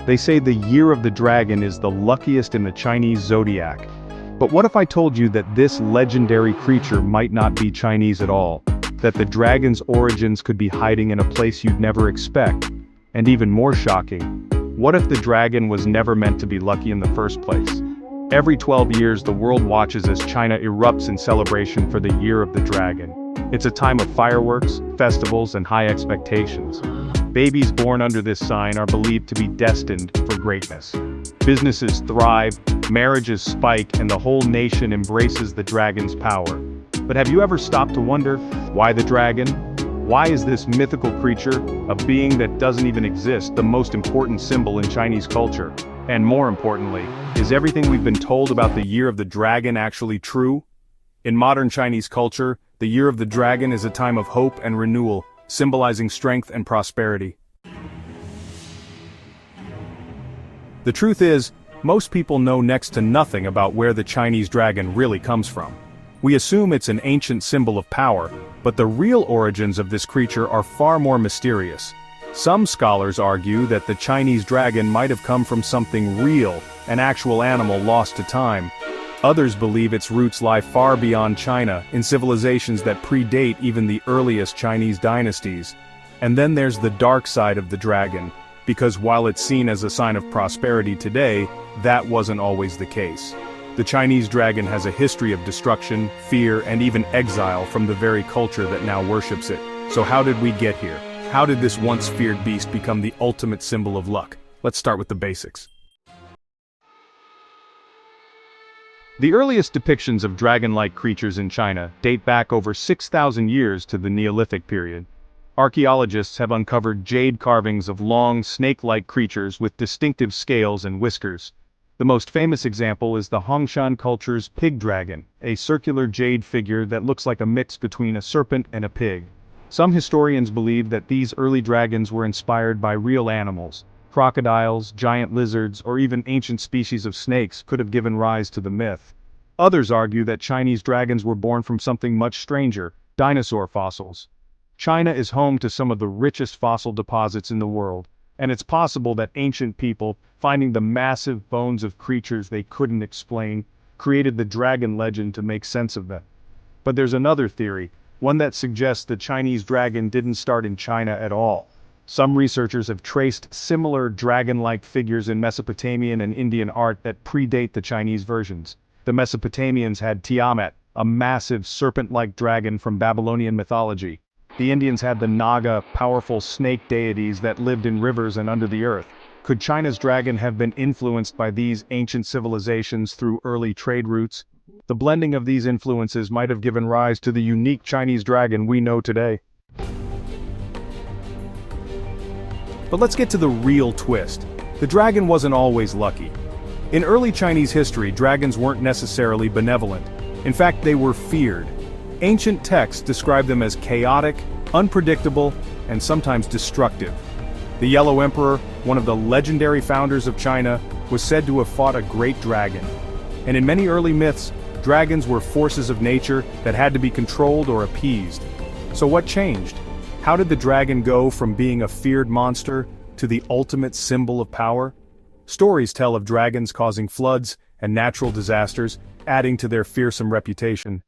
They say the year of the dragon is the luckiest in the Chinese zodiac. But what if I told you that this legendary creature might not be Chinese at all? That the dragon's origins could be hiding in a place you'd never expect? And even more shocking, what if the dragon was never meant to be lucky in the first place? Every 12 years the world watches as China erupts in celebration for the year of the dragon. It's a time of fireworks, festivals, and high expectations. Babies born under this sign are believed to be destined for greatness. Businesses thrive, marriages spike, and the whole nation embraces the dragon's power. But have you ever stopped to wonder, why the dragon? Why is this mythical creature, a being that doesn't even exist, the most important symbol in Chinese culture? And more importantly, is everything we've been told about the year of the dragon actually true? In modern Chinese culture, the year of the dragon is a time of hope and renewal, symbolizing strength and prosperity. The truth is, most people know next to nothing about where the Chinese dragon really comes from. We assume it's an ancient symbol of power, but the real origins of this creature are far more mysterious. Some scholars argue that the Chinese dragon might have come from something real, an actual animal lost to time. Others believe its roots lie far beyond China, in civilizations that predate even the earliest Chinese dynasties. And then there's the dark side of the dragon, because while it's seen as a sign of prosperity today, that wasn't always the case. The Chinese dragon has a history of destruction, fear, and even exile from the very culture that now worships it. So how did we get here? How did this once feared beast become the ultimate symbol of luck? Let's start with the basics. The earliest depictions of dragon-like creatures in China date back over 6,000 years to the Neolithic period. Archaeologists have uncovered jade carvings of long, snake-like creatures with distinctive scales and whiskers. The most famous example is the Hongshan culture's pig dragon, a circular jade figure that looks like a mix between a serpent and a pig. Some historians believe that these early dragons were inspired by real animals. Crocodiles, giant lizards, or even ancient species of snakes could have given rise to the myth. Others argue that Chinese dragons were born from something much stranger, dinosaur fossils. China is home to some of the richest fossil deposits in the world, and it's possible that ancient people, finding the massive bones of creatures they couldn't explain, created the dragon legend to make sense of them. But there's another theory, one that suggests the Chinese dragon didn't start in China at all. Some researchers have traced similar dragon-like figures in Mesopotamian and Indian art that predate the Chinese versions. The Mesopotamians had Tiamat, a massive serpent-like dragon from Babylonian mythology. The Indians had the Naga, powerful snake deities that lived in rivers and under the earth. Could China's dragon have been influenced by these ancient civilizations through early trade routes? The blending of these influences might have given rise to the unique Chinese dragon we know today. But let's get to the real twist. The dragon wasn't always lucky. In early Chinese history, dragons weren't necessarily benevolent. In fact, they were feared. Ancient texts describe them as chaotic, unpredictable, and sometimes destructive. The Yellow Emperor, one of the legendary founders of China, was said to have fought a great dragon. And in many early myths, dragons were forces of nature that had to be controlled or appeased. So what changed? How did the dragon go from being a feared monster to the ultimate symbol of power? Stories tell of dragons causing floods and natural disasters, adding to their fearsome reputation.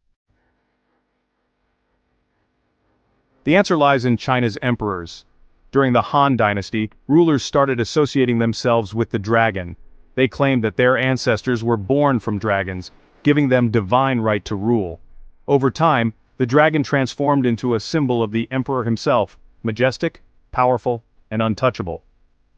The answer lies in China's emperors. During the Han Dynasty, rulers started associating themselves with the dragon. They claimed that their ancestors were born from dragons, giving them divine right to rule. Over time, the dragon transformed into a symbol of the emperor himself, majestic, powerful, and untouchable.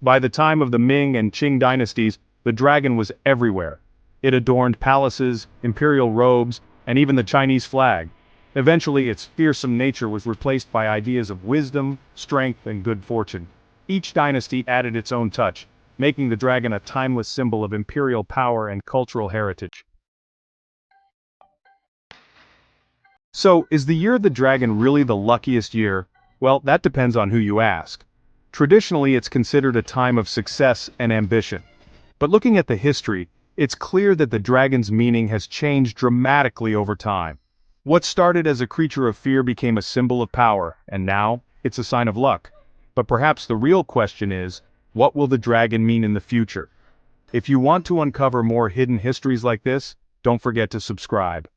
By the time of the Ming and Qing dynasties, the dragon was everywhere. It adorned palaces, imperial robes, and even the Chinese flag. Eventually, its fearsome nature was replaced by ideas of wisdom, strength, and good fortune. Each dynasty added its own touch, making the dragon a timeless symbol of imperial power and cultural heritage. So, is the year of the dragon really the luckiest year? Well, that depends on who you ask. Traditionally, it's considered a time of success and ambition. But looking at the history, it's clear that the dragon's meaning has changed dramatically over time. What started as a creature of fear became a symbol of power, and now, it's a sign of luck. But perhaps the real question is, What will the dragon mean in the future? If you want to uncover more hidden histories like this, don't forget to subscribe.